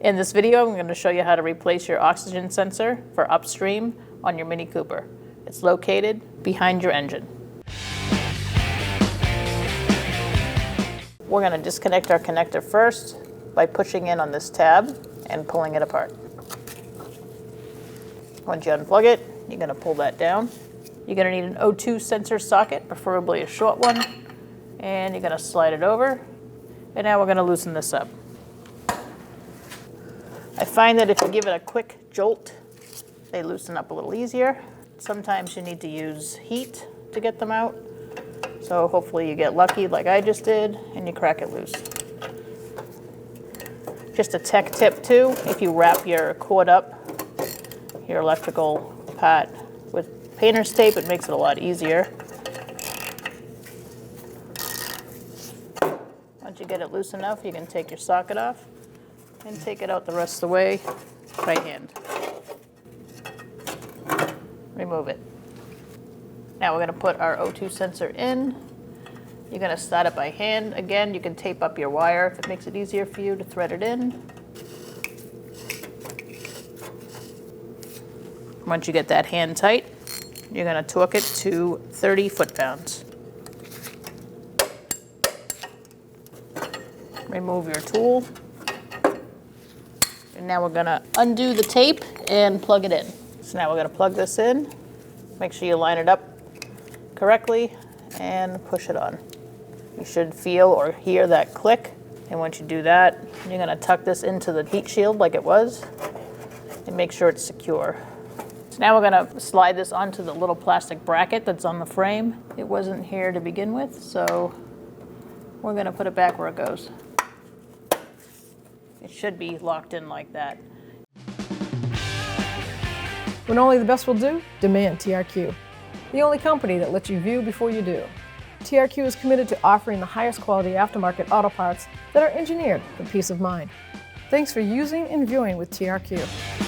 In this video, I'm going to show you how to replace your oxygen sensor for Upstream on your Mini Cooper. It's located behind your engine. We're going to disconnect our connector first by pushing in on this tab and pulling it apart. Once you unplug it, you're going to pull that down. You're going to need an O2 sensor socket, preferably a short one, and you're going to slide it over. And now we're going to loosen this up. I find that if you give it a quick jolt, they loosen up a little easier. Sometimes you need to use heat to get them out. So hopefully you get lucky like I just did and you crack it loose. Just a tech tip too, if you wrap your cord up, your electrical part with painter's tape, it makes it a lot easier. Once you get it loose enough, you can take your socket off and take it out the rest of the way by hand. Remove it. Now we're going to put our O2 sensor in. You're going to start it by hand. Again, you can tape up your wire if it makes it easier for you to thread it in. Once you get that hand tight, you're going to torque it to 30 foot-pounds. Remove your tool. And now we're going to undo the tape and plug it in. So now we're going to plug this in. Make sure you line it up correctly and push it on. You should feel or hear that click. And once you do that, you're going to tuck this into the heat shield like it was and make sure it's secure. So now we're going to slide this onto the little plastic bracket that's on the frame. It wasn't here to begin with, so we're going to put it back where it goes. It should be locked in like that. When only the best will do, demand TRQ. The only company that lets you view before you do. TRQ is committed to offering the highest quality aftermarket auto parts that are engineered for peace of mind. Thanks for using and viewing with TRQ.